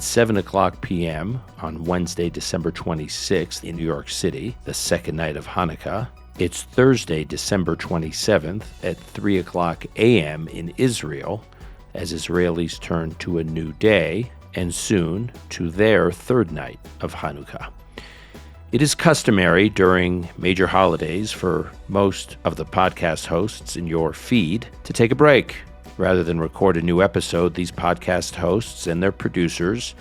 It's 7 o'clock p.m. on Wednesday, December 26th in New York City, the second night of Hanukkah. It's Thursday, December 27th at 3 o'clock a.m. in Israel, as Israelis turn to a new day and soon to their third night of Hanukkah. It is customary during major holidays for most of the podcast hosts in your feed to take a break. Rather than record a new episode, these podcast hosts and their producers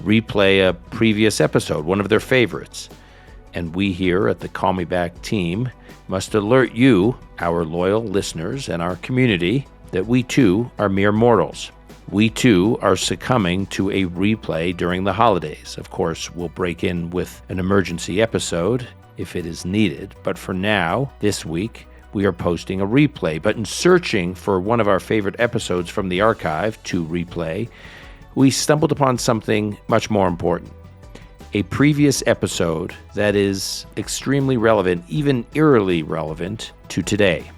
replay a previous episode, one of their favorites. And we here at the Call Me Back team must alert you, our loyal listeners and our community, that we too are mere mortals. We too are succumbing to a replay during the holidays. Of course, we'll break in with an emergency episode if it is needed. But for now, this week, we are posting a replay. But in searching for one of our favorite episodes from the archive to replay, we stumbled upon something much more important. A previous episode that is extremely relevant, even eerily relevant, to today.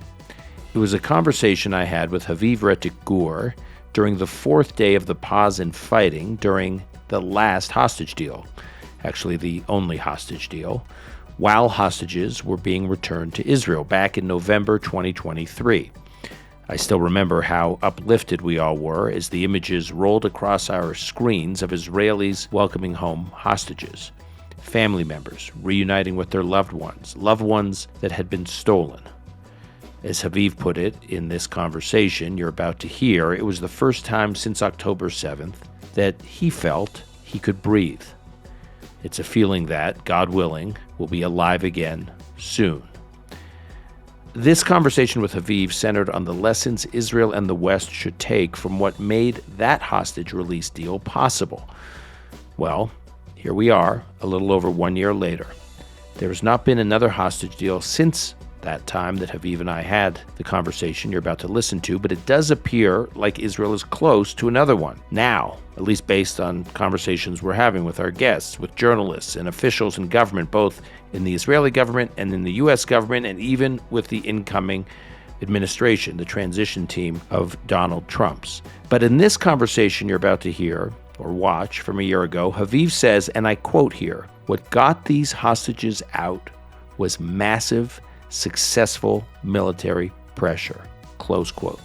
It was a conversation I had with Haviv Rettig Gur during the fourth day of the pause in fighting during the last hostage deal, actually the only hostage deal, while hostages were being returned to Israel back in November 2023. I still remember how uplifted we all were as the images rolled across our screens of Israelis welcoming home hostages, family members reuniting with their loved ones that had been stolen. As Haviv put it in this conversation you're about to hear, it was the first time since October 7th that he felt he could breathe. It's a feeling that, God willing, will be alive again soon. This conversation with Haviv centered on the lessons Israel and the West should take from what made that hostage release deal possible. Well, here we are, a little over 1 year later. There has not been another hostage deal since that time that Haviv and I had the conversation you're about to listen to, but it does appear like Israel is close to another one now, at least based on conversations we're having with our guests, with journalists and officials in government, both in the Israeli government and in the U.S. government, and even with the incoming administration, the transition team of Donald Trump's. But in this conversation you're about to hear or watch from a year ago, Haviv says, and I quote here, "What got these hostages out was massive, successful military pressure," close quote.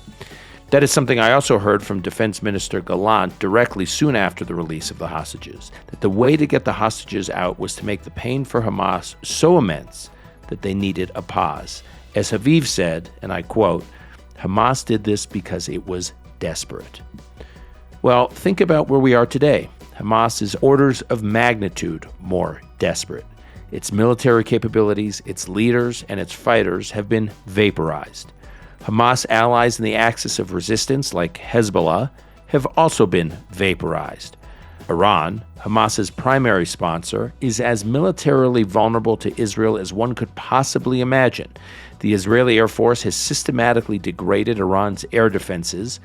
That is something I also heard from Defense Minister Gallant directly soon after the release of the hostages, that the way to get the hostages out was to make the pain for Hamas so immense that they needed a pause. As Haviv said, and I quote, "Hamas did this because it was desperate." Well, think about where we are today. Hamas is orders of magnitude more desperate. Its military capabilities, its leaders, and its fighters have been vaporized. Hamas allies in the axis of resistance, like Hezbollah, have also been vaporized. Iran, Hamas's primary sponsor, is as militarily vulnerable to Israel as one could possibly imagine. The Israeli Air Force has systematically degraded Iran's air defenses,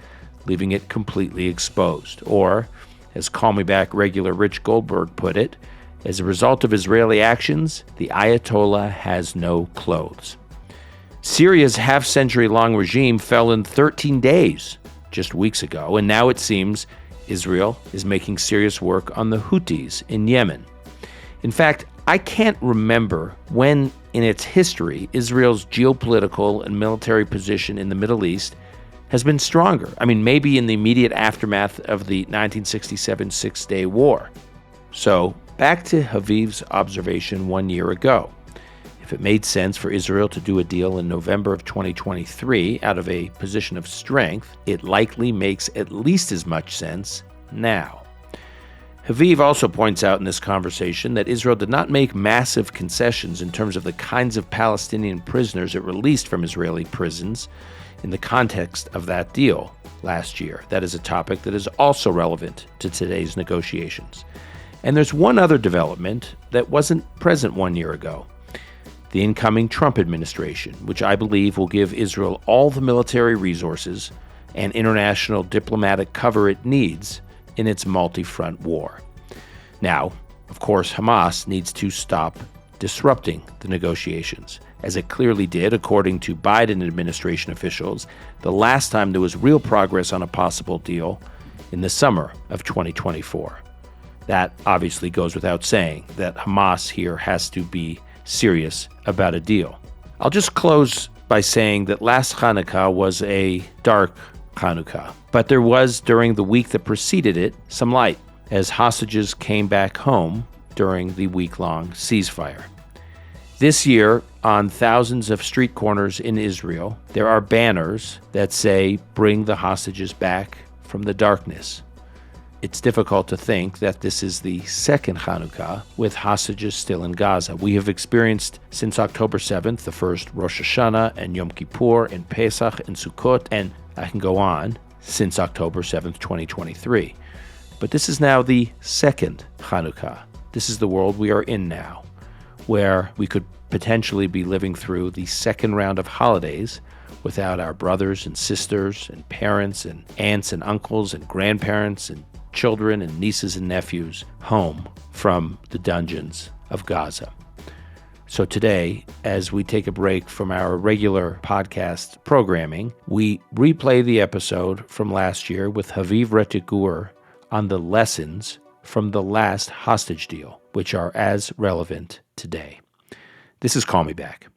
leaving it completely exposed. Or, as Call Me Back regular Rich Goldberg put it, as a result of Israeli actions, the Ayatollah has no clothes. Syria's half-century-long regime fell in 13 days just weeks ago, and now it seems Israel is making serious work on the Houthis in Yemen. In fact, I can't remember when in its history Israel's geopolitical and military position in the Middle East has been stronger. I mean, maybe in the immediate aftermath of the 1967 Six-Day War. So, back to Haviv's observation 1 year ago. If it made sense for Israel to do a deal in November of 2023 out of a position of strength, it likely makes at least as much sense now. Haviv also points out in this conversation that Israel did not make massive concessions in terms of the kinds of Palestinian prisoners it released from Israeli prisons in the context of that deal last year. That is a topic that is also relevant to today's negotiations. And there's one other development that wasn't present 1 year ago. The incoming Trump administration, which I believe will give Israel all the military resources and international diplomatic cover it needs in its multi-front war. Now, of course, Hamas needs to stop disrupting the negotiations, as it clearly did, according to Biden administration officials, the last time there was real progress on a possible deal in the summer of 2024. That obviously goes without saying that Hamas here has to be serious about a deal. I'll just close by saying that last Hanukkah was a dark Hanukkah, but there was, during the week that preceded it, some light as hostages came back home during the week-long ceasefire. This year, on thousands of street corners in Israel, there are banners that say, "Bring the hostages back from the darkness." It's difficult to think that this is the second Hanukkah with hostages still in Gaza. We have experienced since October 7th, the first Rosh Hashanah and Yom Kippur and Pesach and Sukkot, and I can go on, since October 7th, 2023. But this is now the second Hanukkah. This is the world we are in now, where we could potentially be living through the second round of holidays without our brothers and sisters and parents and aunts and uncles and grandparents and children and nieces and nephews home from the dungeons of Gaza. So today, as we take a break from our regular podcast programming, we replay the episode from last year with Haviv Rettig Gur on the lessons from the last hostage deal, which are as relevant today. This is Call Me Back.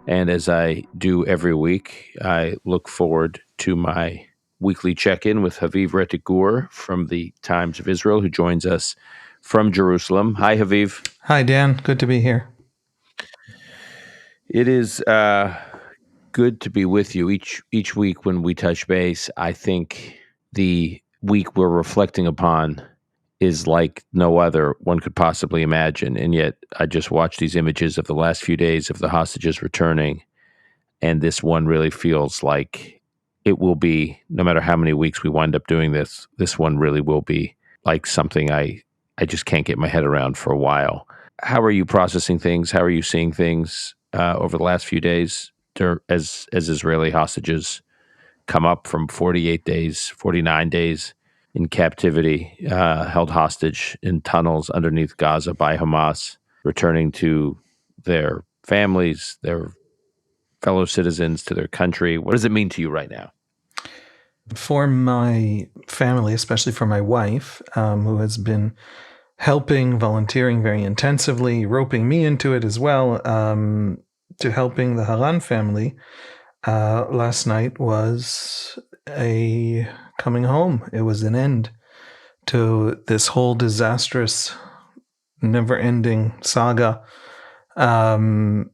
And as I do every week, I look forward to my weekly check-in with Haviv Rettig Gur from the Times of Israel, who joins us from Jerusalem. Hi, Haviv. Hi, Dan. Good to be here. It is good to be with you. Each week when we touch base, I think the week we're reflecting upon is like no other one could possibly imagine. And yet I just watched these images of the last few days of the hostages returning, and this one really feels like it will be, no matter how many weeks we wind up doing this one really will be like something I just can't get my head around for a while. How are you processing things? How are you seeing things over the last few days as Israeli hostages come up from 48 days, 49 days in captivity, held hostage in tunnels underneath Gaza by Hamas, returning to their families, their fellow citizens, to their country? What does it mean to you right now? For my family, especially for my wife, who has been helping, volunteering very intensively, roping me into it as well, to helping the Haran family, last night was a coming home. It was an end to this whole disastrous, never-ending saga. Yahel,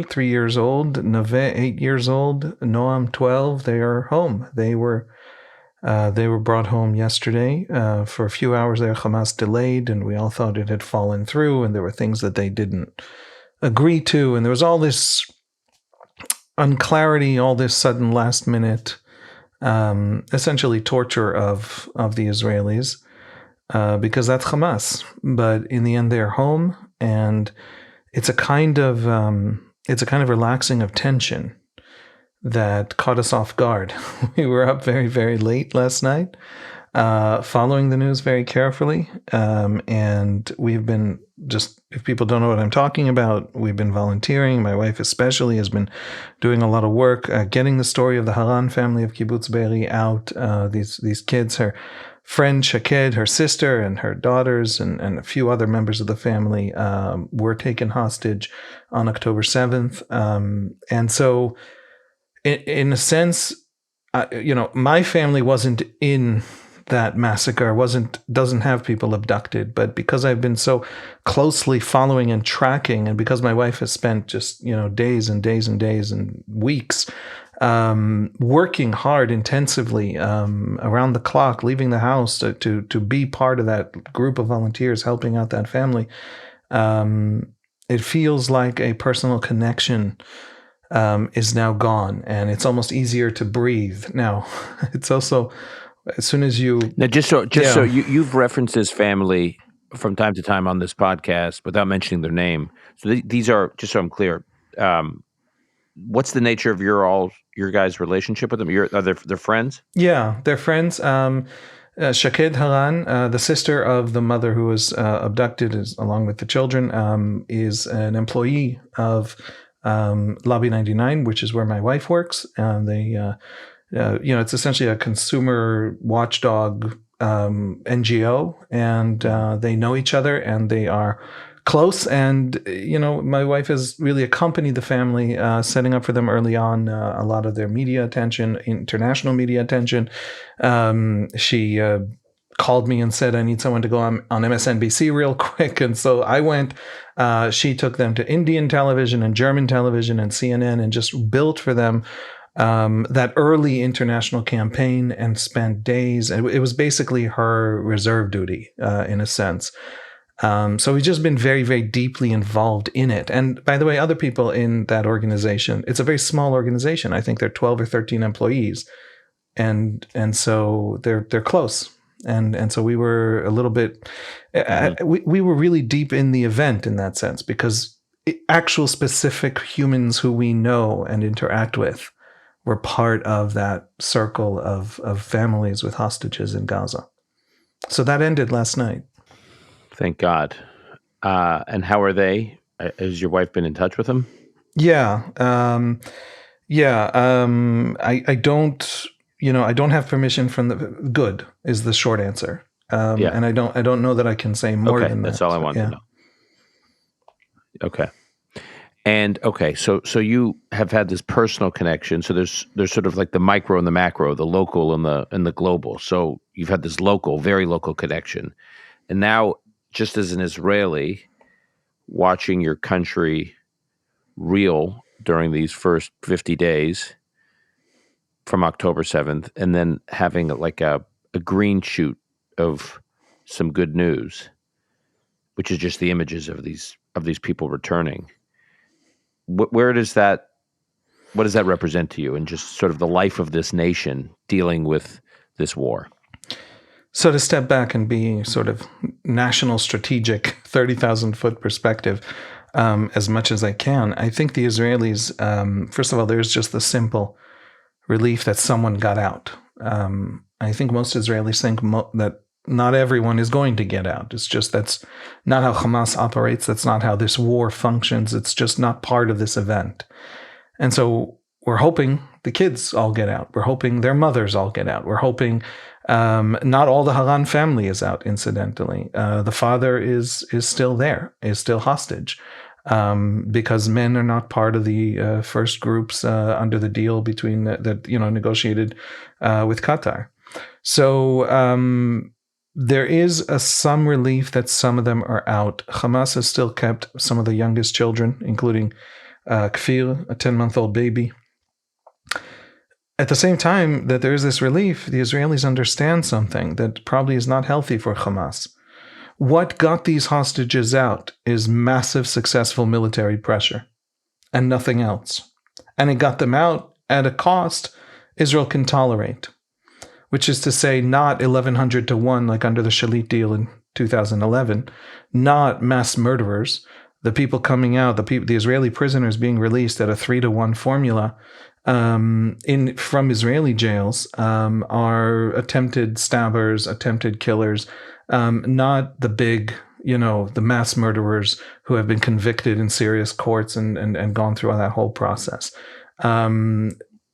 3 years old, Naveh, 8 years old, Noam, 12, they are home. They were brought home yesterday. For a few hours there, Hamas delayed, and we all thought it had fallen through, and there were things that they didn't agree to, and there was all this unclarity, all this sudden last-minute, essentially torture of the Israelis, because that's Hamas. But in the end, they're home, and it's a kind of relaxing of tension that caught us off guard. We were up very, very late last night, following the news very carefully, and we've been just, if people don't know what I'm talking about, we've been volunteering. My wife especially has been doing a lot of work, getting the story of the Haran family of Kibbutz Be'eri out. These kids, her friend Shaked, her sister, and her daughters, and a few other members of the family were taken hostage on October 7th. And so, in a sense, my family wasn't in that massacre, doesn't have people abducted, but because I've been so closely following and tracking, and because my wife has spent just days and days and days and weeks working hard intensively, around the clock, leaving the house to be part of that group of volunteers helping out that family, it feels like a personal connection is now gone, and it's almost easier to breathe now. It's also, as soon as you now, so you've referenced this family from time to time on this podcast without mentioning their name. So these are, just so I'm clear, what's the nature of your guys' relationship with them? Are they're friends? Yeah, they're friends. Shaked Haran, the sister of the mother who was abducted, along with the children, is an employee of Lobby 99, which is where my wife works. it's essentially a consumer watchdog NGO, and they know each other and they are close. And my wife has really accompanied the family, setting up for them early on a lot of their media attention, international media attention. She called me and said, I need someone to go on MSNBC real quick. And so I went. She took them to Indian television and German television and CNN and just built for them that early international campaign and spent days. And it was basically her reserve duty in a sense. So we've just been very, very deeply involved in it. And by the way, other people in that organization, it's a very small organization. I think they're 12 or 13 employees. And so they're close. And so we were a little bit, we were really deep in the event in that sense, because actual specific humans who we know and interact with were part of that circle of families with hostages in Gaza. So that ended last night. Thank God. And how are they? Has your wife been in touch with them? Yeah. I don't, I don't have permission from the good is the short answer. And I don't know that I can say more than that. That's all I want to know. Okay. And so you have had this personal connection. So there's sort of like the micro and the macro, the local and the global. So you've had this very local connection. And now, just as an Israeli, watching your country reel during these first 50 days from October 7th, and then having like a green shoot of some good news, which is just the images of these people returning. What does that represent to you, and just sort of the life of this nation dealing with this war? So to step back and be sort of national strategic, 30,000-foot perspective, as much as I can, I think the Israelis, first of all, there's just the simple relief that someone got out. I think most Israelis think that not everyone is going to get out. It's just that's not how Hamas operates. That's not how this war functions. It's just not part of this event. And so we're hoping the kids all get out. We're hoping their mothers all get out. We're hoping not all the Haran family is out, incidentally. The father is still there, is still hostage, because men are not part of the first groups under the deal between that negotiated with Qatar. So there is some relief that some of them are out. Hamas has still kept some of the youngest children, including Kfir, a 10-month-old baby. At the same time that there is this relief, the Israelis understand something that probably is not healthy for Hamas. What got these hostages out is massive, successful military pressure and nothing else. And it got them out at a cost Israel can tolerate, which is to say not 1,100 to 1 like under the Shalit deal in 2011, not mass murderers. The people coming out, the Israeli prisoners being released at a 3-to-1 formula from Israeli jails are attempted stabbers, attempted killers, not the big, the mass murderers who have been convicted in serious courts and gone through that whole process.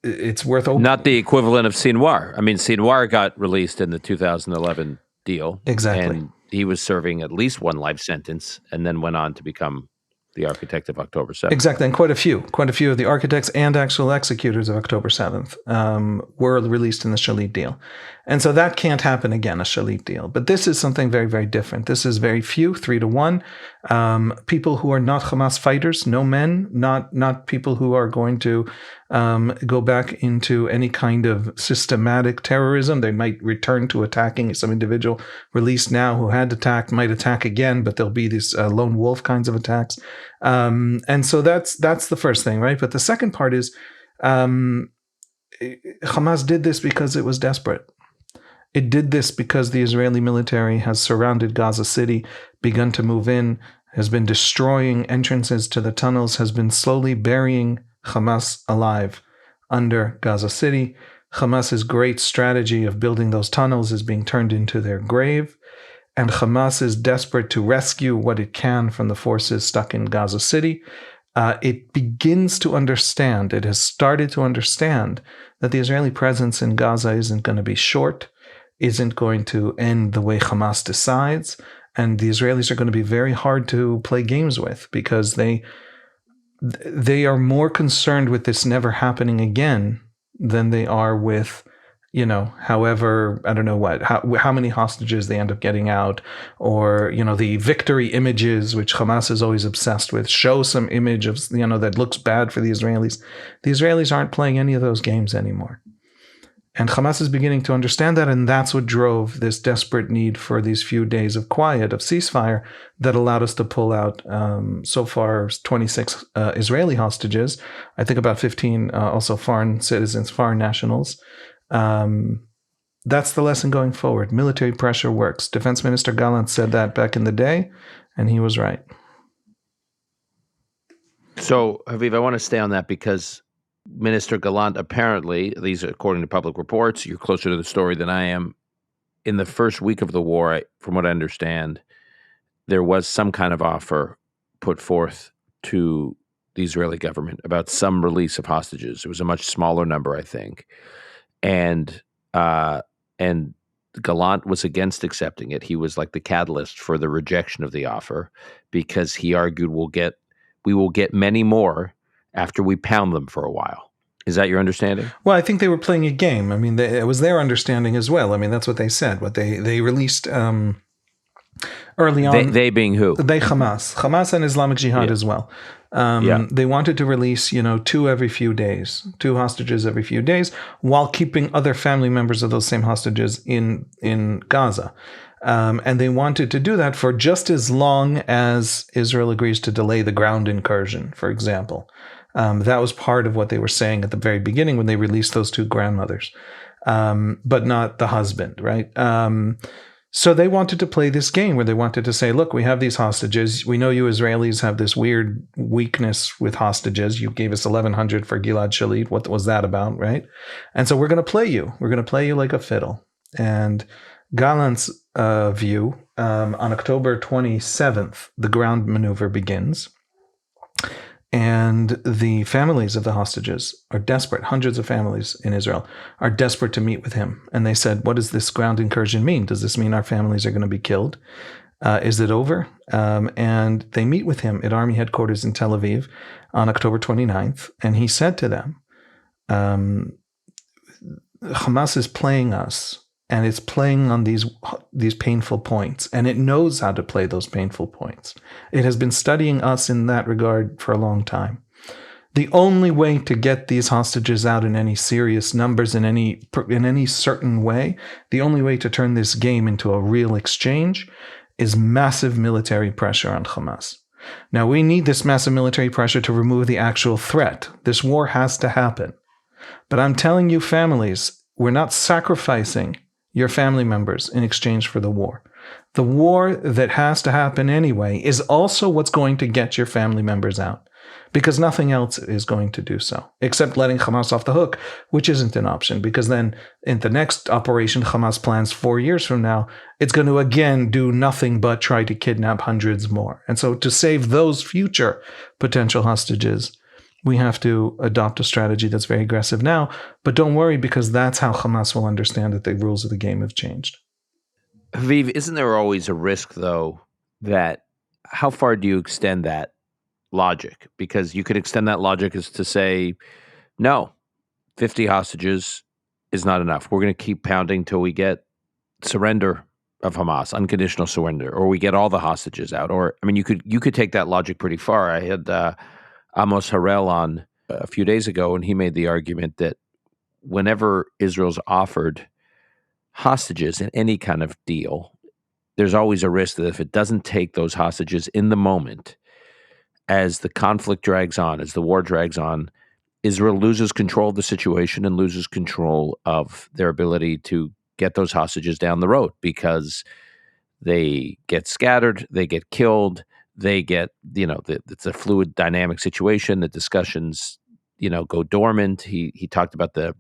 It's worth not the equivalent of Sinwar. I mean, Sinwar got released in the 2011 deal. Exactly. And he was serving at least one life sentence and then went on to become the architect of October 7th. Exactly. And quite a few of the architects and actual executors of October 7th were released in the Shalit deal. And so that can't happen again, a Shalit deal. But this is something very, very different. This is very few, 3-to-1. People who are not Hamas fighters, no men, not people who are going to go back into any kind of systematic terrorism. They might return to attacking. Some individual released now who had attacked might attack again, but there'll be these lone wolf kinds of attacks. And so that's the first thing, right? But the second part is Hamas did this because it was desperate. It did this because the Israeli military has surrounded Gaza City, begun to move in, has been destroying entrances to the tunnels, has been slowly burying Hamas alive under Gaza City. Hamas's great strategy of building those tunnels is being turned into their grave. And Hamas is desperate to rescue what it can from the forces stuck in Gaza City. it begins to understand, it has started to understand that the Israeli presence in Gaza isn't going to be short, isn't going to end the way Hamas decides, and the Israelis are going to be very hard to play games with because they are more concerned with this never happening again than they are with, however, I don't know how many hostages they end up getting out, or, the victory images, which Hamas is always obsessed with, show some image of, that looks bad for the Israelis. The Israelis aren't playing any of those games anymore. And Hamas is beginning to understand that, and that's what drove this desperate need for these few days of quiet, of ceasefire, that allowed us to pull out so far 26 Israeli hostages. I think about 15 also foreign citizens, foreign nationals. That's the lesson going forward. Military pressure works. Defense Minister Gallant said that back in the day, and he was right. So, Haviv, I want to stay on that because Minister Gallant, apparently, these are according to public reports, you're closer to the story than I am. In the first week of the war, from what I understand, there was some kind of offer put forth to the Israeli government about some release of hostages. It was a much smaller number, I think, and Gallant was against accepting it. He was like the catalyst for the rejection of the offer because he argued we will get many more after we pound them for a while. Is that your understanding? Well, I think they were playing a game. I mean, it was their understanding as well. I mean, that's what they said. What they released early on. They being who? They Hamas and Islamic Jihad as well. They wanted to release, two hostages every few days, while keeping other family members of those same hostages in Gaza. And they wanted to do that for just as long as Israel agrees to delay the ground incursion, for example. That was part of what they were saying at the very beginning when they released those two grandmothers, but not the husband, right? So they wanted to play this game where they wanted to say, look, we have these hostages. We know you Israelis have this weird weakness with hostages. You gave us 1,100 for Gilad Shalit. What was that about, right? And so we're going to play you. We're going to play you like a fiddle. And Gallant's view, on October 27th, the ground maneuver begins. And the families of the hostages are desperate. Hundreds of families in Israel are desperate to meet with him. And they said, what does this ground incursion mean? Does this mean our families are going to be killed? Is it over? And they meet with him at Army headquarters in Tel Aviv on October 29th. And he said to them, Hamas is playing us. And it's playing on these painful points, and it knows how to play those painful points. It has been studying us in that regard for a long time. The only way to get these hostages out in any serious numbers, in any certain way, the only way to turn this game into a real exchange is massive military pressure on Hamas. Now, we need this massive military pressure to remove the actual threat. This war has to happen. But I'm telling you, families, we're not sacrificing your family members in exchange for the war. The war that has to happen anyway is also what's going to get your family members out, because nothing else is going to do so, except letting Hamas off the hook, which isn't an option, because then in the next operation Hamas plans 4 years from now, it's going to again do nothing but try to kidnap hundreds more. And so to save those future potential hostages, we have to adopt a strategy that's very aggressive now. But don't worry, because that's how Hamas will understand that the rules of the game have changed. Haviv, isn't there always a risk, though, that how far do you extend that logic? Because you could extend that logic as to say, no, 50 hostages is not enough. We're going to keep pounding till we get surrender of Hamas, unconditional surrender, or we get all the hostages out. Or, I mean, you could take that logic pretty far. I had Amos Harel on a few days ago, and he made the argument that whenever Israel's offered hostages in any kind of deal, there's always a risk that if it doesn't take those hostages in the moment, as the conflict drags on, as the war drags on, Israel loses control of the situation and loses control of their ability to get those hostages down the road, because they get scattered, they get killed, they get, it's a fluid dynamic situation. The discussions, go dormant. He talked about the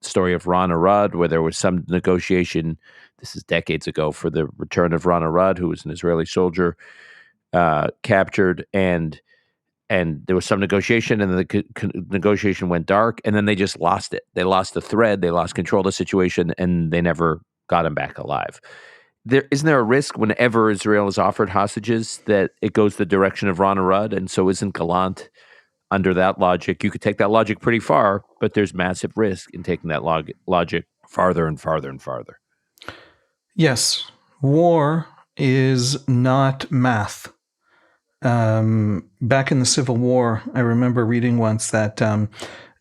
story of Ron Arad, where there was some negotiation, this is decades ago, for the return of Ron Arad, who was an Israeli soldier captured. And and there was some negotiation, and then the negotiation went dark, and then they just lost it. They lost the thread, they lost control of the situation, and they never got him back alive. Isn't there a risk whenever Israel is offered hostages that it goes the direction of Ron Arad? And so isn't Gallant under that logic? You could take that logic pretty far, but there's massive risk in taking that logic farther and farther and farther. Yes, war is not math. Back in the Civil War, I remember reading once that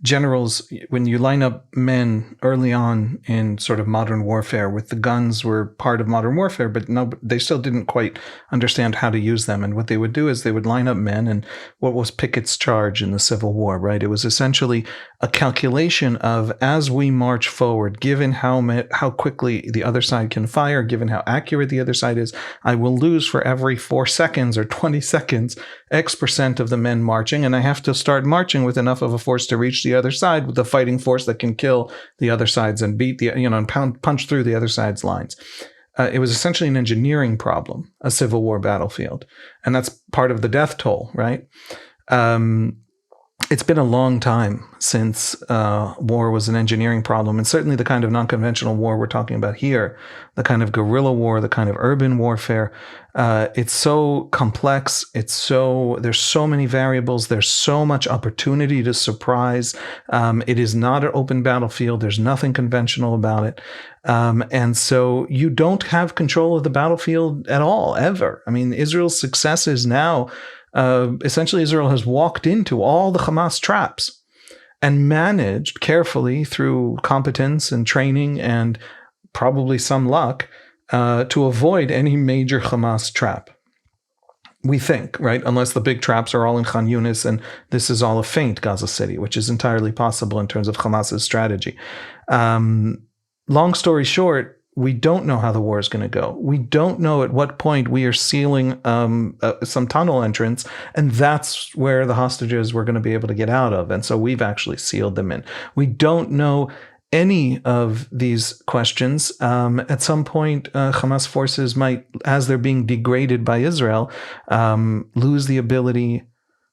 generals, when you line up men early on in sort of modern warfare, with the guns were part of modern warfare, but no, they still didn't quite understand how to use them. And what they would do is they would line up men, and what was Pickett's charge in the Civil War, right? It was essentially a calculation of, as we march forward, given how quickly the other side can fire, given how accurate the other side is, I will lose for every 4 seconds or 20 seconds X% of the men marching, and I have to start marching with enough of a force to reach the other side with the fighting force that can kill the other sides and beat and punch through the other side's lines. It was essentially an engineering problem, a Civil War battlefield, and that's part of the death toll, right? It's been a long time since war was an engineering problem, and certainly the kind of non-conventional war we're talking about here, the kind of guerrilla war, the kind of urban warfare, it's so complex. There's so many variables. There's so much opportunity to surprise. It is not an open battlefield. There's nothing conventional about it. And so you don't have control of the battlefield at all, ever. I mean, Israel's successes now, essentially Israel has walked into all the Hamas traps and managed carefully through competence and training and probably some luck to avoid any major Hamas trap. We think, right? Unless the big traps are all in Khan Yunis and this is all a feint, Gaza City, which is entirely possible in terms of Hamas's strategy. Long story short, we don't know how the war is going to go. We don't know at what point we are sealing some tunnel entrance, and that's where the hostages we're going to be able to get out of. And so we've actually sealed them in. We don't know any of these questions. At some point, Hamas forces might, as they're being degraded by Israel, lose the ability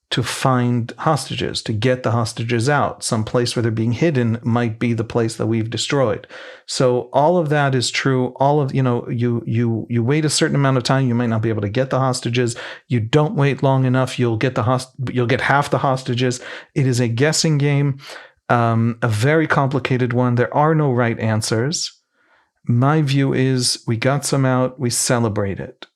to find hostages, to get the hostages out. Some place where they're being hidden might be the place that we've destroyed. So all of that is true. All of, you wait a certain amount of time, you might not be able to get the hostages. You don't wait long enough, you'll get half the hostages. It is a guessing game, a very complicated one. There are no right answers. My view is we got some out, we celebrate it.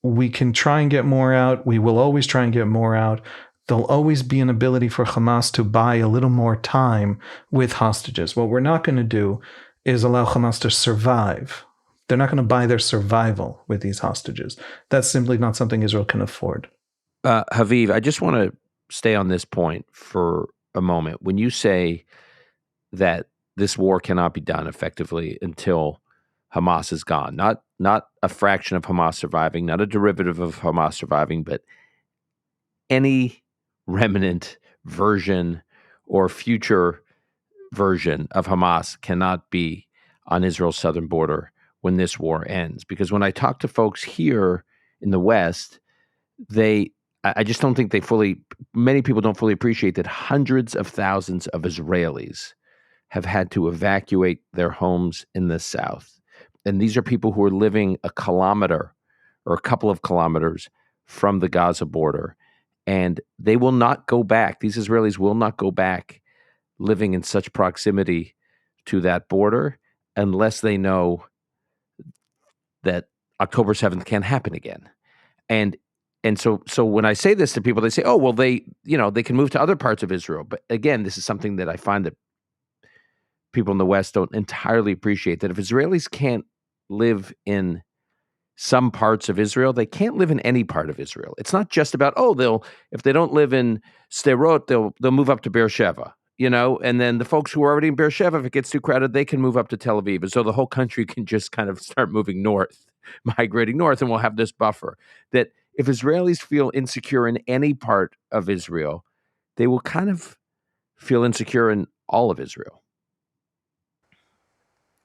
We can try and get more out. We will always try and get more out. There'll always be an ability for Hamas to buy a little more time with hostages. What we're not going to do is allow Hamas to survive. They're not going to buy their survival with these hostages. That's simply not something Israel can afford. Haviv, I just want to stay on this point for a moment. When you say that this war cannot be done effectively until Hamas is gone, not a fraction of Hamas surviving, not a derivative of Hamas surviving, but any remnant version or future version of Hamas cannot be on Israel's southern border when this war ends. Because when I talk to folks here in the West, I just don't think many people don't fully appreciate that hundreds of thousands of Israelis have had to evacuate their homes in the South. And these are people who are living a kilometer or a couple of kilometers from the Gaza border. And they will not go back. These Israelis will not go back living in such proximity to that border unless they know that October 7th can't happen again. And so when I say this to people, they say, oh, well, they can move to other parts of Israel. But again, this is something that I find that people in the West don't entirely appreciate, that if Israelis can't live in some parts of Israel, they can't live in any part of Israel. It's not just about, if they don't live in Sderot, they'll move up to Beersheba, and then the folks who are already in Beersheba, if it gets too crowded, they can move up to Tel Aviv. And so the whole country can just kind of start moving north, migrating north, and we'll have this buffer. That if Israelis feel insecure in any part of Israel, they will kind of feel insecure in all of Israel.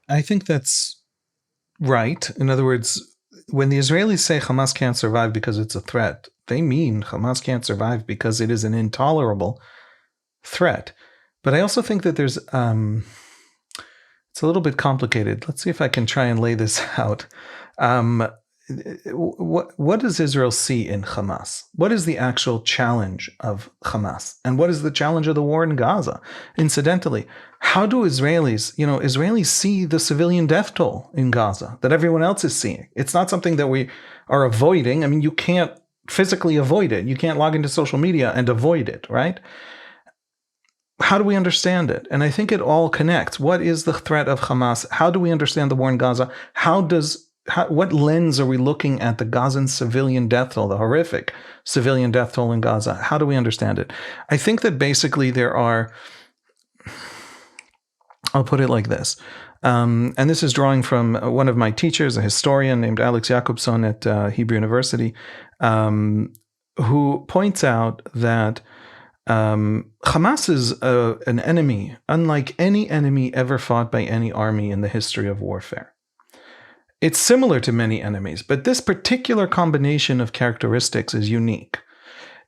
I think that's right. In other words, when the Israelis say Hamas can't survive because it's a threat, they mean Hamas can't survive because it is an intolerable threat. But I also think that there's it's a little bit complicated. Let's see if I can try and lay this out. What does Israel see in Hamas? What is the actual challenge of Hamas? And what is the challenge of the war in Gaza? Incidentally, how do Israelis see the civilian death toll in Gaza that everyone else is seeing? It's not something that we are avoiding. I mean, you can't physically avoid it. You can't log into social media and avoid it, right? How do we understand it? And I think it all connects. What is the threat of Hamas? How do we understand the war in Gaza? What lens are we looking at the Gazan civilian death toll, the horrific civilian death toll in Gaza? How do we understand it? I think that basically I'll put it like this. And this is drawing from one of my teachers, a historian named Alex Jacobson at Hebrew University, who points out that Hamas is an enemy, unlike any enemy ever fought by any army in the history of warfare. It's similar to many enemies, but this particular combination of characteristics is unique.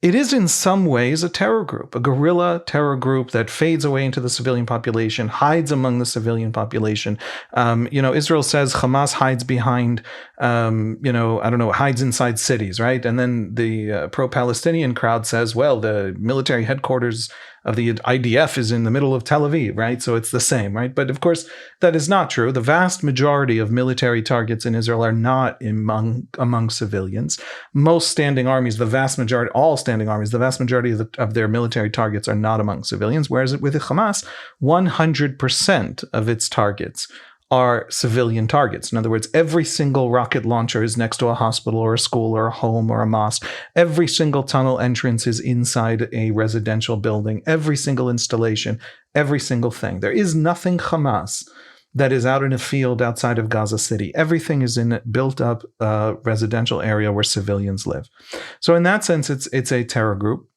It is in some ways a terror group, a guerrilla terror group that fades away into the civilian population, hides among the civilian population. Israel says Hamas hides behind, hides inside cities, right? And then the pro-Palestinian crowd says, well, the military headquarters of the IDF is in the middle of Tel Aviv, right? So it's the same, right? But of course, that is not true. The vast majority of military targets in Israel are not among civilians. Most standing armies, all standing armies, the vast majority of their military targets are not among civilians, whereas with Hamas, 100% of its targets are civilian targets. In other words, every single rocket launcher is next to a hospital or a school or a home or a mosque. Every single tunnel entrance is inside a residential building. Every single installation, every single thing. There is nothing Hamas that is out in a field outside of Gaza City. Everything is in a built-up residential area where civilians live. So in that sense, it's a terror group.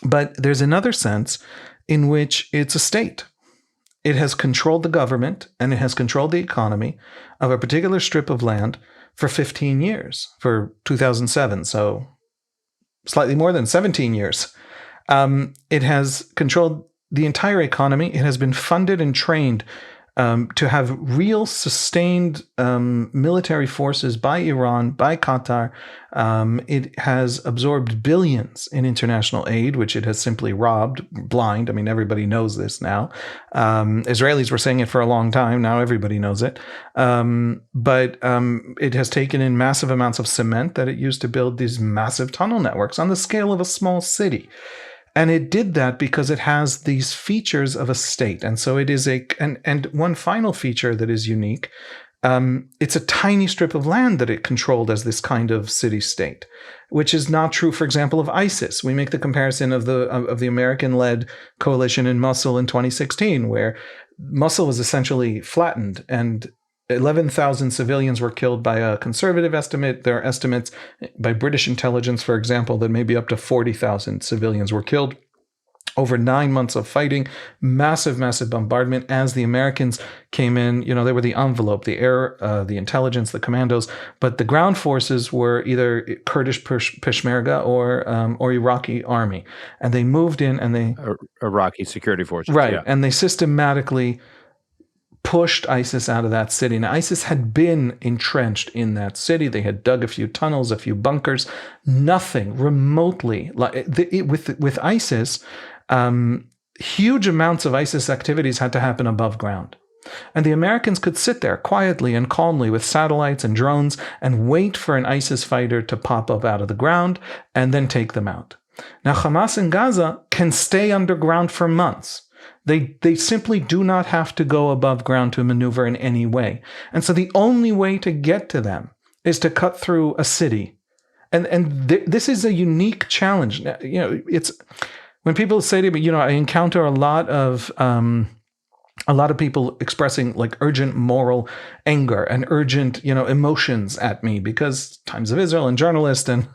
But there's another sense in which it's a state. It has controlled the government and it has controlled the economy of a particular strip of land for 15 years, for 2007, so slightly more than 17 years. It has controlled the entire economy. It has been funded and trained to have real sustained military forces by Iran, by Qatar. It has absorbed billions in international aid, which it has simply robbed blind. I mean, everybody knows this now. Israelis were saying it for a long time. Now everybody knows it. But it has taken in massive amounts of cement that it used to build these massive tunnel networks on the scale of a small city. And it did that because it has these features of a state. And so it is and one final feature that is unique, it's a tiny strip of land that it controlled as this kind of city-state, which is not true, for example, of ISIS. We make the comparison of the American-led coalition in Mosul in 2016, where Mosul was essentially flattened and 11,000 civilians were killed by a conservative estimate. There are estimates by British intelligence, for example, that maybe up to 40,000 civilians were killed over 9 months of fighting, massive, massive bombardment. As the Americans came in, they were the envelope, the air, the intelligence, the commandos, but the ground forces were either Kurdish Peshmerga or Iraqi army. And they moved in and they... Iraqi security forces. Right. Yeah. And they systematically pushed ISIS out of that city. Now, ISIS had been entrenched in that city. They had dug a few tunnels, a few bunkers, nothing remotely. With ISIS, huge amounts of ISIS activities had to happen above ground. And the Americans could sit there quietly and calmly with satellites and drones and wait for an ISIS fighter to pop up out of the ground and then take them out. Now, Hamas in Gaza can stay underground for months. They simply do not have to go above ground to maneuver in any way. And so the only way to get to them is to cut through a city. And this is a unique challenge. It's when people say to me, I encounter a lot of people expressing like urgent moral anger and urgent, emotions at me because Times of Israel and journalists and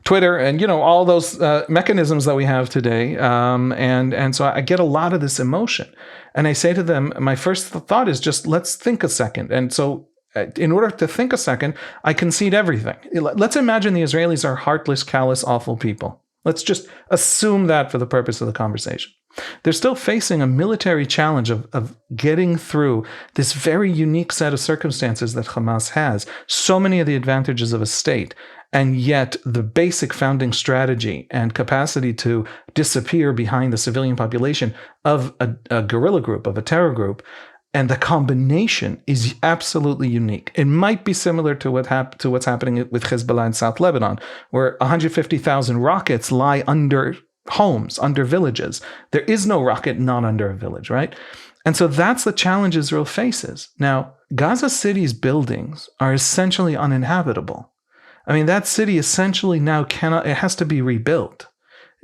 Twitter and, all those mechanisms that we have today. And so I get a lot of this emotion. And I say to them, my first thought is just, let's think a second. And so in order to think a second, I concede everything. Let's imagine the Israelis are heartless, callous, awful people. Let's just assume that for the purpose of the conversation. They're still facing a military challenge of getting through this very unique set of circumstances that Hamas has. So many of the advantages of a state, and yet the basic founding strategy and capacity to disappear behind the civilian population of a guerrilla group, of a terror group, and the combination is absolutely unique. It might be similar to what's happening with Hezbollah in South Lebanon, where 150,000 rockets lie under homes, under villages. There is no rocket not under a village, right? And so that's the challenge Israel faces. Now, Gaza City's buildings are essentially uninhabitable. I mean, that city essentially now it has to be rebuilt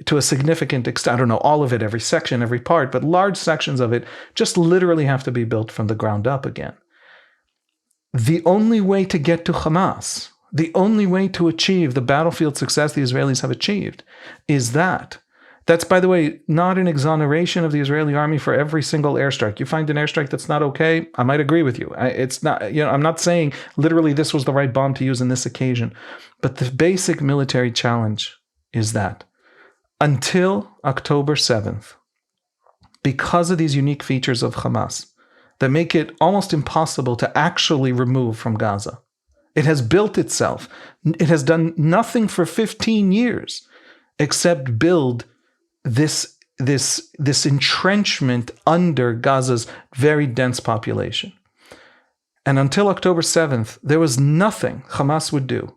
to a significant extent. I don't know all of it, every section, every part, but large sections of it just literally have to be built from the ground up again. The only way to get to Hamas, the only way to achieve the battlefield success the Israelis have achieved is that. That's, by the way, not an exoneration of the Israeli army for every single airstrike. You find an airstrike that's not okay, I might agree with you. It's not, I'm not saying literally this was the right bomb to use in this occasion, but the basic military challenge is that until October 7th, because of these unique features of Hamas that make it almost impossible to actually remove from Gaza, it has built itself. It has done nothing for 15 years except build this entrenchment under Gaza's very dense population. And until October 7th, there was nothing Hamas would do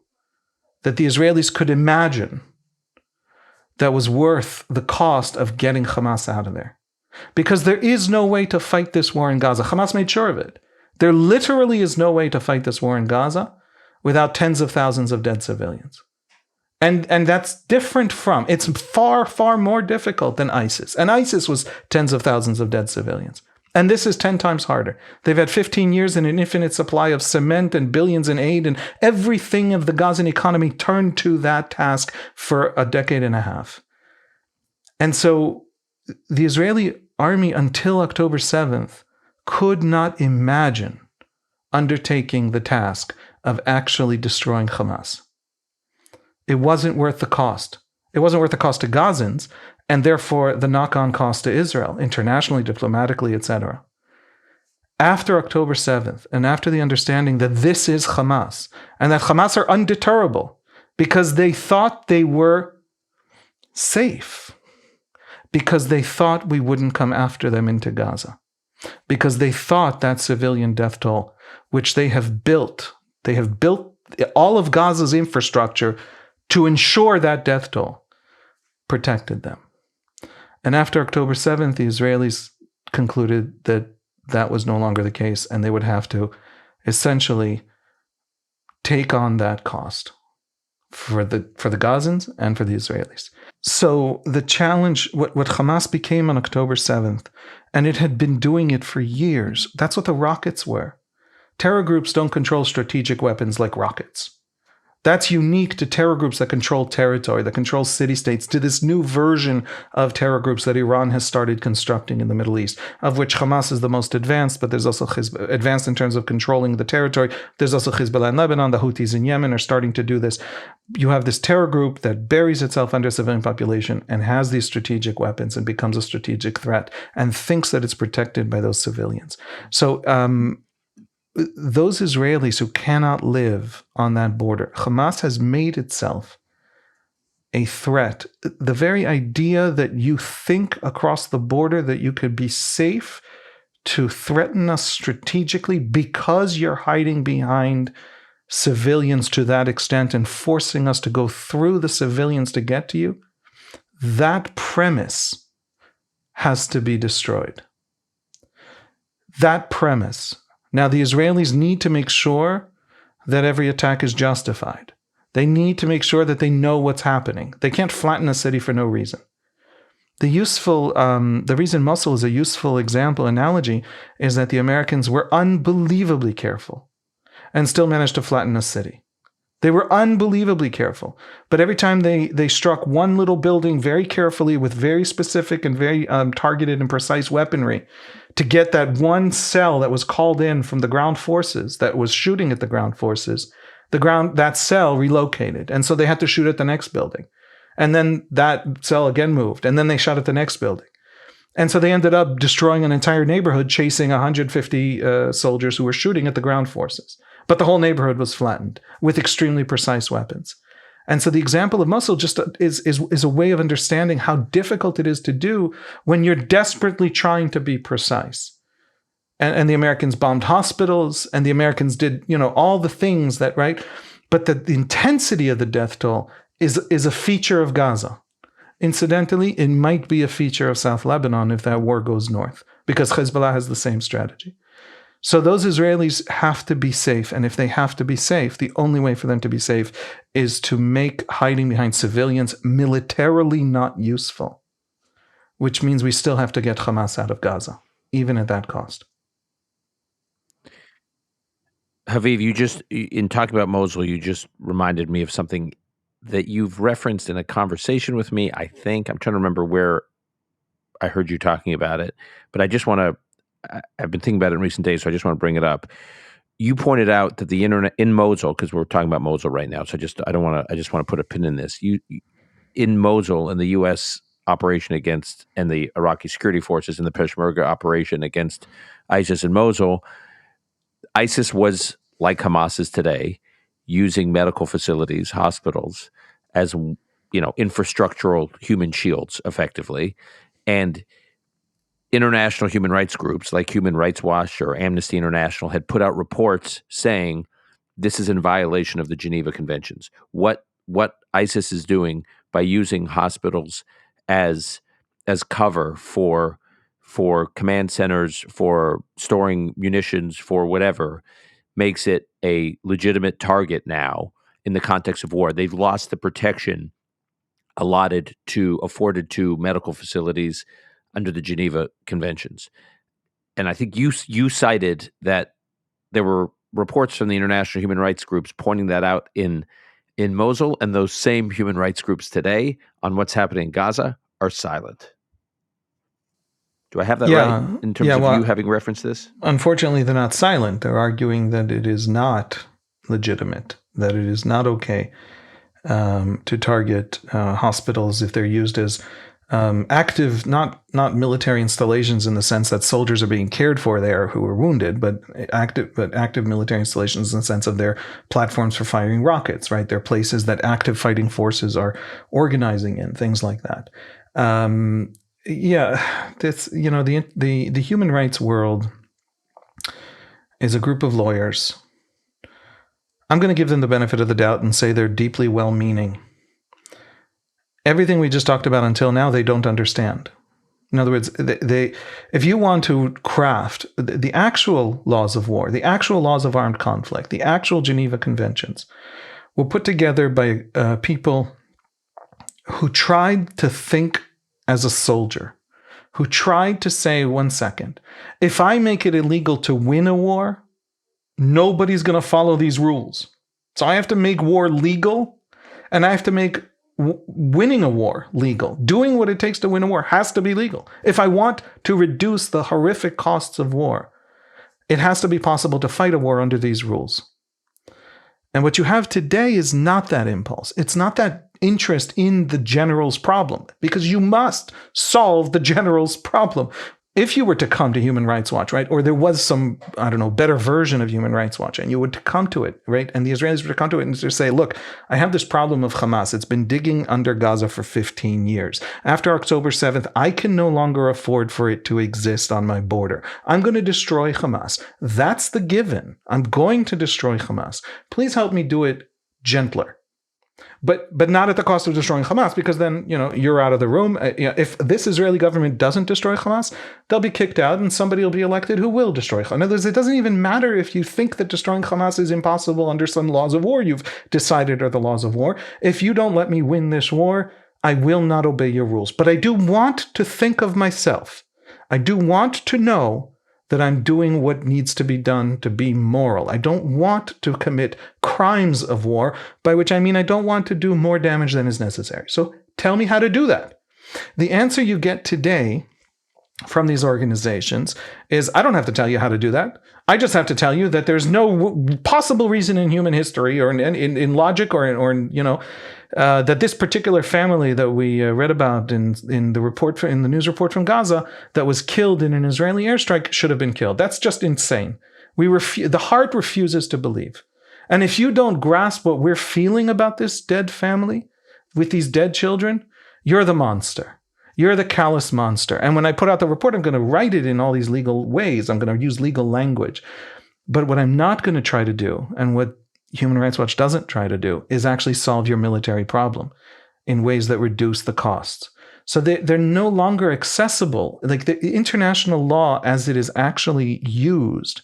that the Israelis could imagine that was worth the cost of getting Hamas out of there. Because there is no way to fight this war in Gaza. Hamas made sure of it. There literally is no way to fight this war in Gaza without tens of thousands of dead civilians. And that's different from, it's far, far more difficult than ISIS. And ISIS was tens of thousands of dead civilians. And this is 10 times harder. They've had 15 years and an infinite supply of cement and billions in aid, and everything of the Gazan economy turned to that task for a decade and a half. And so the Israeli army until October 7th could not imagine undertaking the task of actually destroying Hamas. It wasn't worth the cost. It wasn't worth the cost to Gazans, and therefore the knock-on cost to Israel, internationally, diplomatically, etc. After October 7th, and after the understanding that this is Hamas, and that Hamas are undeterrable, because they thought they were safe, because they thought we wouldn't come after them into Gaza, because they thought that civilian death toll, which they have built all of Gaza's infrastructure to ensure that death toll protected them. And after October 7th, the Israelis concluded that that was no longer the case, and they would have to essentially take on that cost for the Gazans and for the Israelis. So the challenge, what Hamas became on October 7th, and it had been doing it for years, that's what the rockets were. Terror groups don't control strategic weapons like rockets. That's unique to terror groups that control territory, that control city-states, to this new version of terror groups that Iran has started constructing in the Middle East, of which Hamas is the most advanced, but there's also advanced in terms of controlling the territory. There's also Hezbollah in Lebanon. The Houthis in Yemen are starting to do this. You have this terror group that buries itself under civilian population and has these strategic weapons and becomes a strategic threat and thinks that it's protected by those civilians. So, those Israelis who cannot live on that border, Hamas has made itself a threat. The very idea that you think across the border that you could be safe to threaten us strategically because you're hiding behind civilians to that extent and forcing us to go through the civilians to get to you, that premise has to be destroyed. That premise. Now, the Israelis need to make sure that every attack is justified. They need to make sure that they know what's happening. They can't flatten a city for no reason. The reason Mosul is a useful analogy, is that the Americans were unbelievably careful and still managed to flatten a city. They were unbelievably careful. But every time they struck one little building very carefully with very specific and very targeted and precise weaponry to get that one cell that was called in from the ground forces that was shooting at the ground forces, that cell relocated. And so they had to shoot at the next building. And then that cell again moved. And then they shot at the next building. And so they ended up destroying an entire neighborhood, chasing 150 soldiers who were shooting at the ground forces. But the whole neighborhood was flattened with extremely precise weapons. And so the example of Mosul just is a way of understanding how difficult it is to do when you're desperately trying to be precise. And the Americans bombed hospitals, and the Americans did, all the things that, right? But the intensity of the death toll is a feature of Gaza. Incidentally, it might be a feature of South Lebanon if that war goes north, because Hezbollah has the same strategy. So those Israelis have to be safe. And if they have to be safe, the only way for them to be safe is to make hiding behind civilians militarily not useful, which means we still have to get Hamas out of Gaza, even at that cost. Haviv, in talking about Mosul, you just reminded me of something that you've referenced in a conversation with me, I think. I'm trying to remember where I heard you talking about it, but I've been thinking about it in recent days, so I just want to bring it up. You pointed out that the internet in Mosul, because we're talking about Mosul right now, so I just want to put a pin in this. In Mosul, in the U.S. operation against, and the Iraqi security forces in the Peshmerga operation against ISIS in Mosul, ISIS was, like Hamas is today, using medical facilities, hospitals, as infrastructural human shields, effectively, and international human rights groups like Human Rights Watch or Amnesty International had put out reports saying this is in violation of the Geneva Conventions. What ISIS is doing by using hospitals as cover for command centers, for storing munitions, for whatever, makes it a legitimate target now in the context of war. They've lost the protection afforded to medical facilities under the Geneva Conventions. And I think you cited that there were reports from the international human rights groups pointing that out in Mosul, and those same human rights groups today on what's happening in Gaza are silent. Do I have that right in terms of you having referenced this? Unfortunately, they're not silent. They're arguing that it is not legitimate, that it is not okay to target hospitals if they're used as active, not military installations in the sense that soldiers are being cared for there who are wounded, but active military installations in the sense of their platforms for firing rockets, right? They're places that active fighting forces are organizing in, things like that. This, the human rights world is a group of lawyers. I'm going to give them the benefit of the doubt and say they're deeply well-meaning. Everything we just talked about until now, they don't understand. In other words, if you want to craft the actual laws of war, the actual laws of armed conflict, the actual Geneva Conventions, were put together by people who tried to think as a soldier, who tried to say, one second, if I make it illegal to win a war, nobody's going to follow these rules. So I have to make war legal, and I have to make winning a war legal. Doing what it takes to win a war has to be legal. If I want to reduce the horrific costs of war, it has to be possible to fight a war under these rules. And what you have today is not that impulse. It's not that interest in the general's problem, because you must solve the general's problem. If you were to come to Human Rights Watch, right, or there was some, better version of Human Rights Watch, and you would come to it, right, and the Israelis would come to it and just say, look, I have this problem of Hamas. It's been digging under Gaza for 15 years. After October 7th, I can no longer afford for it to exist on my border. I'm going to destroy Hamas. That's the given. I'm going to destroy Hamas. Please help me do it gentler. But not at the cost of destroying Hamas, because then, you're out of the room. If this Israeli government doesn't destroy Hamas, they'll be kicked out and somebody will be elected who will destroy Hamas. In other words, it doesn't even matter if you think that destroying Hamas is impossible under some laws of war you've decided are the laws of war. If you don't let me win this war, I will not obey your rules. But I do want to think of myself. I do want to know that I'm doing what needs to be done to be moral. I don't want to commit crimes of war, by which I mean I don't want to do more damage than is necessary. So tell me how to do that. The answer you get today from these organizations is, I don't have to tell you how to do that. I just have to tell you that there's no possible reason in human history or in logic or that this particular family that we read about in the report in the news report from Gaza that was killed in an Israeli airstrike should have been killed. That's just insane. The heart refuses to believe. And if you don't grasp what we're feeling about this dead family with these dead children, you're the monster. You're the callous monster. And when I put out the report, I'm going to write it in all these legal ways. I'm going to use legal language. But what I'm not going to try to do, and what Human Rights Watch doesn't try to do, is actually solve your military problem in ways that reduce the costs. So they're no longer accessible. Like the international law as it is actually used,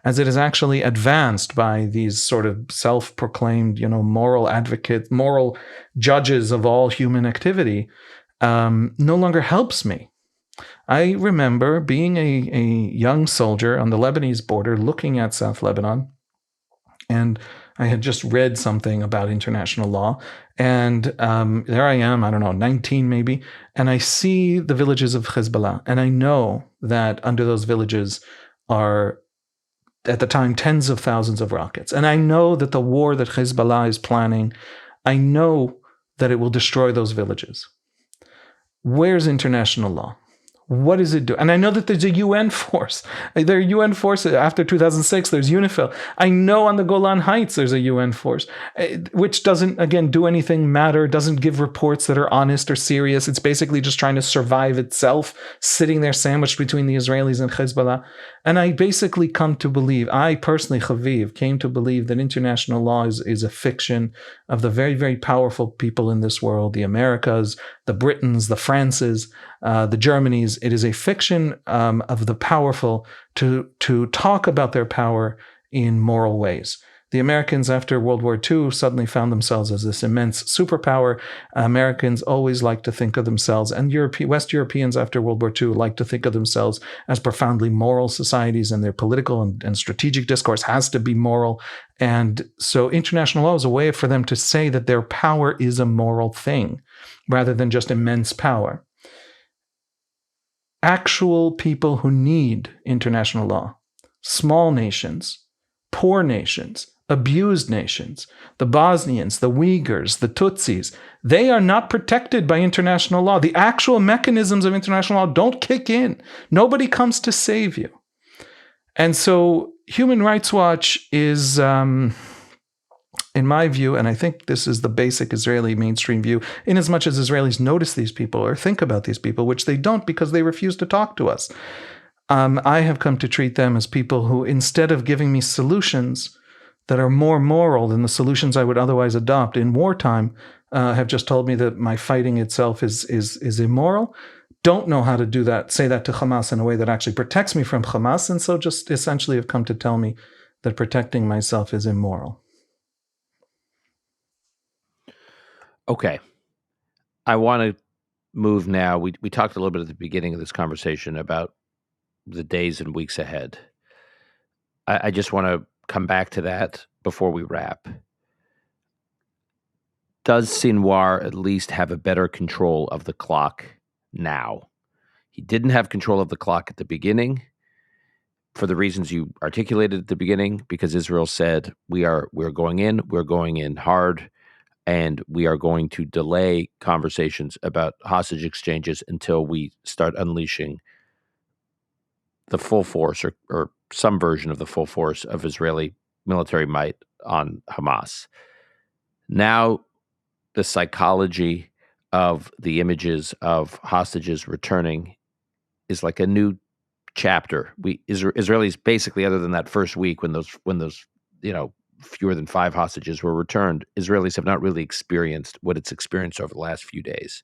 as it is actually advanced by these sort of self-proclaimed, moral advocates, moral judges of all human activity, no longer helps me. I remember being a young soldier on the Lebanese border looking at South Lebanon, and I had just read something about international law, and there I am, I don't know, 19 maybe, and I see the villages of Hezbollah, and I know that under those villages are, at the time, tens of thousands of rockets. And I know that the war that Hezbollah is planning, I know that it will destroy those villages. Where's international law? What does it do? And I know that there's a UN force. There are UN forces. After 2006, there's UNIFIL. I know on the Golan Heights there's a UN force, which doesn't, again, do anything matter, doesn't give reports that are honest or serious. It's basically just trying to survive itself, sitting there sandwiched between the Israelis and Hezbollah. And I basically come to believe, I personally, Haviv, came to believe that international law is a fiction of the very, very powerful people in this world, the Americas, the Britons, the Frances, the Germanys. It is a fiction of the powerful to talk about their power in moral ways. The Americans after World War II suddenly found themselves as this immense superpower. Americans always like to think of themselves, and West Europeans after World War II like to think of themselves as profoundly moral societies, and their political and strategic discourse has to be moral. And so international law is a way for them to say that their power is a moral thing, rather than just immense power. Actual people who need international law, small nations, poor nations, abused nations, the Bosnians, the Uyghurs, the Tutsis, they are not protected by international law. The actual mechanisms of international law don't kick in. Nobody comes to save you. And so Human Rights Watch is, in my view, and I think this is the basic Israeli mainstream view, in as much as Israelis notice these people or think about these people, which they don't because they refuse to talk to us. I have come to treat them as people who, instead of giving me solutions that are more moral than the solutions I would otherwise adopt in wartime, have just told me that my fighting itself is immoral, don't know how to do that, say that to Hamas in a way that actually protects me from Hamas, and so just essentially have come to tell me that protecting myself is immoral. Okay. I want to move now. We talked a little bit at the beginning of this conversation about the days and weeks ahead. I just want to come back to that before we wrap. Does Sinwar at least have a better control of the clock now? He didn't have control of the clock at the beginning for the reasons you articulated at the beginning, because Israel said, we're going in hard, and we are going to delay conversations about hostage exchanges until we start unleashing the full force or some version of the full force of Israeli military might on Hamas. Now, the psychology of the images of hostages returning is like a new chapter. Israelis basically, other than that first week when those fewer than 5 hostages were returned, Israelis have not really experienced what it's experienced over the last few days.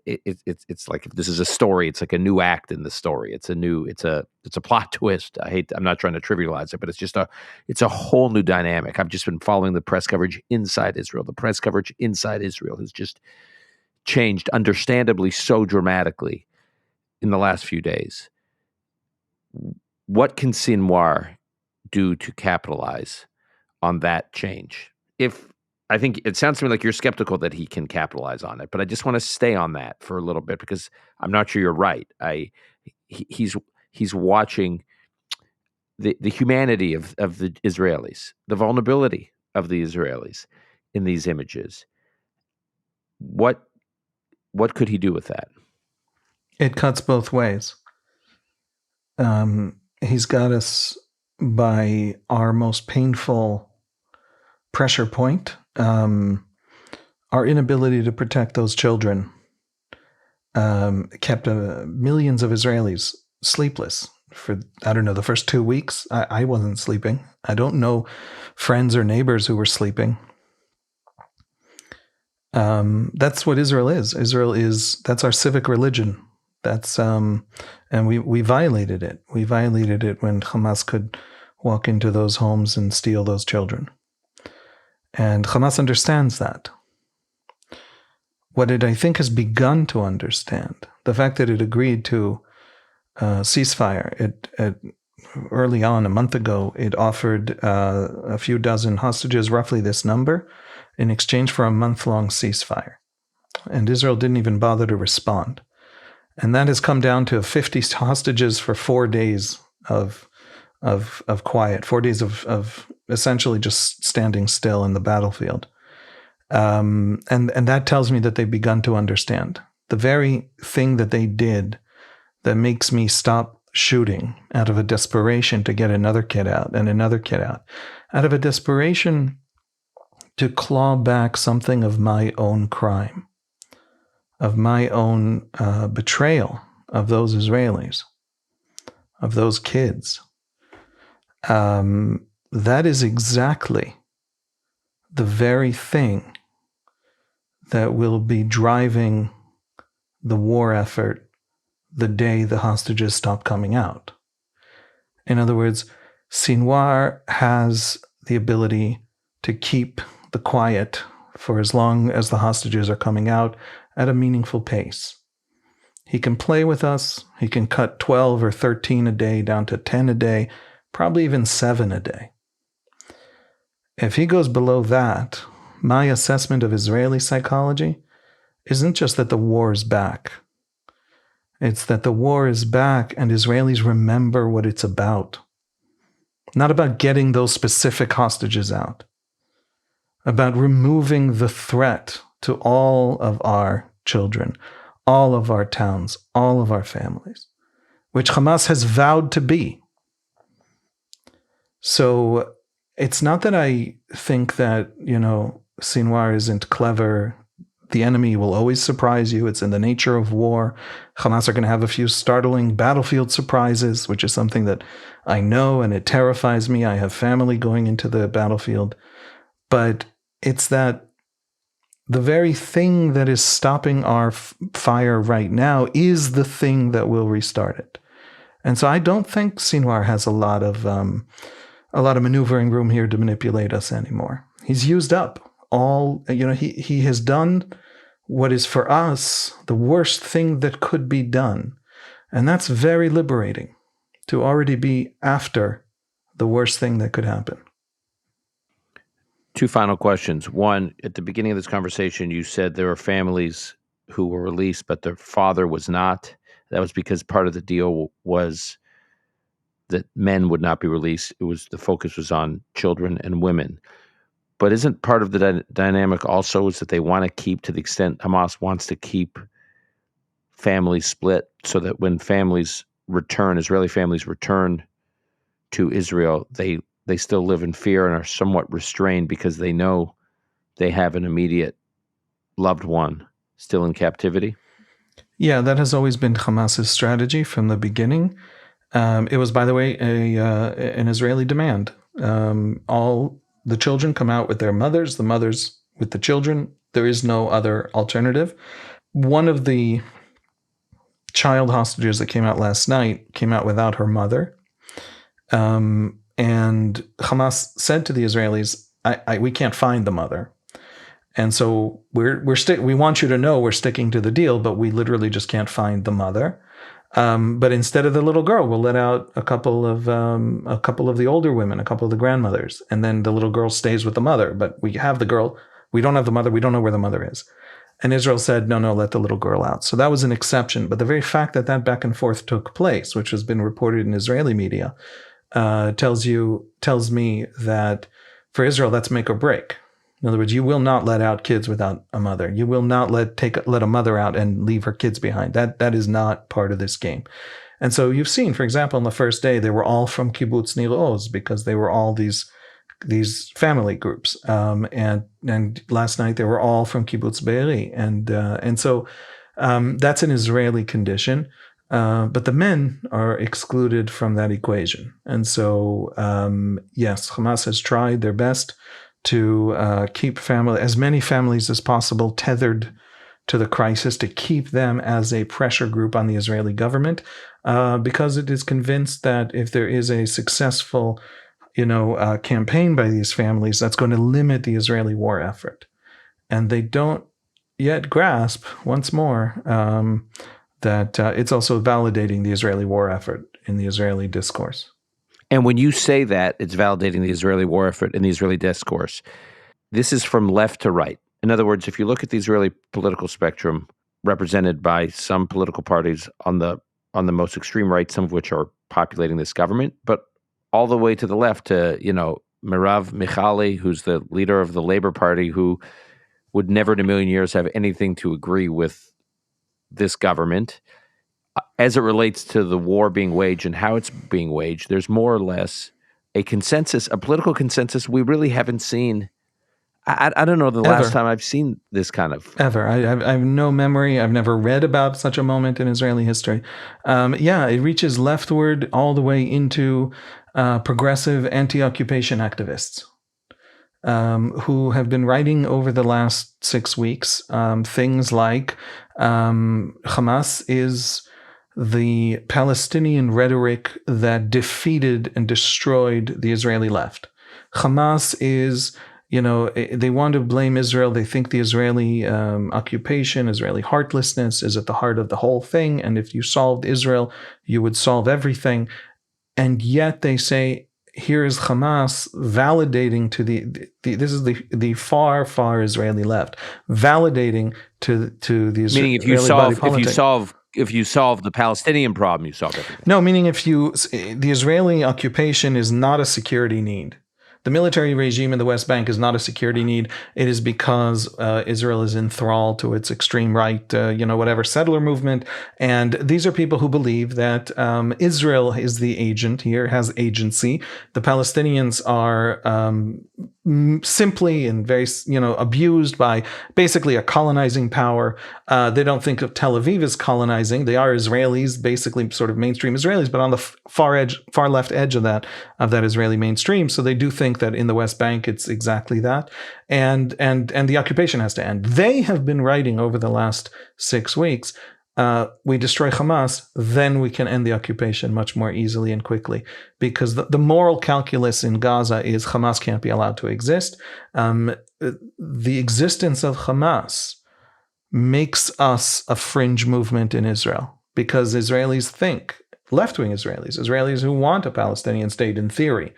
It's like, if this is a story, it's like a new act in the story. It's a plot twist. I'm not trying to trivialize it, but it's a whole new dynamic. I've just been following the press coverage inside Israel. The press coverage inside Israel has just changed, understandably so dramatically, in the last few days. What can Sinwar do to capitalize on that change? If I think it sounds to me like you're skeptical that he can capitalize on it, but I just want to stay on that for a little bit because I'm not sure you're right. He's watching the humanity of the Israelis, the vulnerability of the Israelis in these images. What could he do with that? It cuts both ways. He's got us by our most painful pressure point, our inability to protect those children kept millions of Israelis sleepless for, I don't know, the first 2 weeks. I wasn't sleeping. I don't know friends or neighbors who were sleeping. That's what Israel is. That's our civic religion. That's and we violated it. We violated it when Hamas could walk into those homes and steal those children. And Hamas understands that. What it, I think, has begun to understand, the fact that it agreed to ceasefire. Early on, a month ago, it offered a few dozen hostages, roughly this number, in exchange for a month-long ceasefire. And Israel didn't even bother to respond. And that has come down to 50 hostages for 4 days of quiet, 4 days of essentially just standing still in the battlefield. And that tells me that they've begun to understand. The very thing that they did that makes me stop shooting out of a desperation to get another kid out and another kid out of a desperation to claw back something of my own crime, of my own betrayal of those Israelis, of those kids. That is exactly the very thing that will be driving the war effort the day the hostages stop coming out. In other words, Sinwar has the ability to keep the quiet for as long as the hostages are coming out at a meaningful pace. He can play with us. He can cut 12 or 13 a day down to 10 a day, probably even 7 a day. If he goes below that, my assessment of Israeli psychology isn't just that the war is back. It's that the war is back and Israelis remember what it's about. Not about getting those specific hostages out. About removing the threat to all of our children, all of our towns, all of our families, which Hamas has vowed to be. So it's not that I think that, Sinwar isn't clever. The enemy will always surprise you. It's in the nature of war. Hamas are going to have a few startling battlefield surprises, which is something that I know and it terrifies me. I have family going into the battlefield. But it's that the very thing that is stopping our fire right now is the thing that will restart it. And so I don't think Sinwar has a lot of maneuvering room here to manipulate us anymore. He's used up all, he has done what is for us the worst thing that could be done. And that's very liberating, to already be after the worst thing that could happen. 2 final questions. One, at the beginning of this conversation, you said there were families who were released, but their father was not. That was because part of the deal was that men would not be released. The focus was on children and women. But isn't part of the dynamic also is that they want to keep, to the extent Hamas wants to keep families split so that when families return, Israeli families return to Israel, they still live in fear and are somewhat restrained because they know they have an immediate loved one still in captivity? Yeah, that has always been Hamas's strategy from the beginning. It was, by the way, an Israeli demand. All the children come out with their mothers, the mothers with the children. There is no other alternative. One of the child hostages that came out last night came out without her mother. And Hamas said to the Israelis, we can't find the mother. And so we want you to know we're sticking to the deal, but we literally just can't find the mother. But instead of the little girl, we'll let out a couple of the older women, a couple of the grandmothers, and then the little girl stays with the mother. But we have the girl, we don't have the mother, we don't know where the mother is. And Israel said, no, let the little girl out. So that was an exception. But the very fact that that back and forth took place, which has been reported in Israeli media, tells me that for Israel, that's make or break. In other words, you will not let out kids without a mother. You will not let a mother out and leave her kids behind. That is not part of this game. And so you've seen, for example, on the first day, they were all from Kibbutz Nir Oz because they were all these family groups. And last night they were all from Kibbutz Be'eri. And so that's an Israeli condition. But the men are excluded from that equation. And so, yes, Hamas has tried their best to keep as many families as possible tethered to the crisis, to keep them as a pressure group on the Israeli government, because it is convinced that if there is a successful, campaign by these families, that's going to limit the Israeli war effort. And they don't yet grasp, once more, that it's also validating the Israeli war effort in the Israeli discourse. And when you say that, it's validating the Israeli war effort in the Israeli discourse, this is from left to right. In other words, if you look at the Israeli political spectrum represented by some political parties on the most extreme right, some of which are populating this government, but all the way to the left to, Merav Michali, who's the leader of the Labor Party, who would never in a million years have anything to agree with this government. As it relates to the war being waged and how it's being waged, there's more or less a consensus, a political consensus we really haven't seen. I don't know the last time I've seen this kind of. Ever. I have no memory. I've never read about such a moment in Israeli history. It reaches leftward all the way into progressive anti-occupation activists who have been writing over the last 6 weeks things like Hamas is the Palestinian rhetoric that defeated and destroyed the Israeli left. Hamas is, they want to blame Israel. They think the Israeli occupation, Israeli heartlessness is at the heart of the whole thing. And if you solved Israel, you would solve everything. And yet they say, here is Hamas validating to this is the far Israeli left, validating to the Israeli. Meaning if you solve the Palestinian problem, you solve everything. No, meaning the Israeli occupation is not a security need. The military regime in the West Bank is not a security need. It is because Israel is enthralled to its extreme right, settler movement. And these are people who believe that Israel is the agent here, has agency. The Palestinians are simply and very, abused by basically a colonizing power. They don't think of Tel Aviv as colonizing. They are Israelis, basically sort of mainstream Israelis, but on the far left edge of that Israeli mainstream. So they do think that in the West Bank, it's exactly that. And the occupation has to end. They have been writing over the last 6 weeks, we destroy Hamas, then we can end the occupation much more easily and quickly. Because the moral calculus in Gaza is Hamas can't be allowed to exist. The existence of Hamas makes us a fringe movement in Israel. Because Israelis think, left-wing Israelis who want a Palestinian state in theory,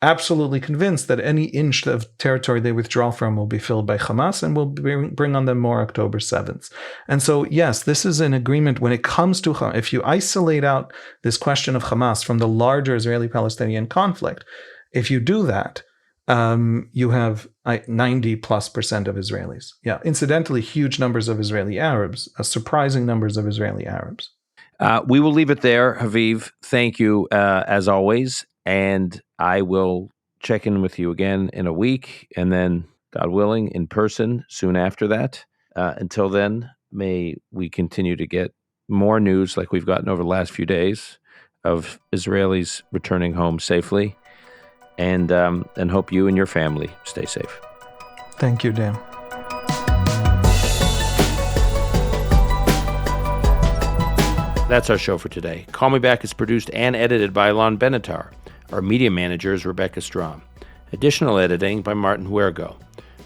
absolutely convinced that any inch of territory they withdraw from will be filled by Hamas and will bring on them more October 7th. And so, yes, this is an agreement when it comes to Hamas. If you isolate out this question of Hamas from the larger Israeli-Palestinian conflict, if you do that, you have 90+% of Israelis. Yeah, incidentally, huge numbers of Israeli Arabs, surprising numbers of Israeli Arabs. We will leave it there, Haviv. Thank you, as always. And I will check in with you again in a week, and then, God willing, in person soon after that. Until then, may we continue to get more news like we've gotten over the last few days of Israelis returning home safely, and hope you and your family stay safe. Thank you, Dan. That's our show for today. Call Me Back is produced and edited by Alon Benatar. Our media manager is Rebecca Strom. Additional editing by Martin Huergo.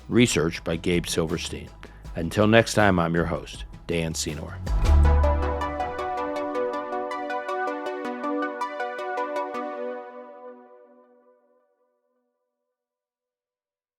Research by Gabe Silverstein. Until next time, I'm your host, Dan Sinwar.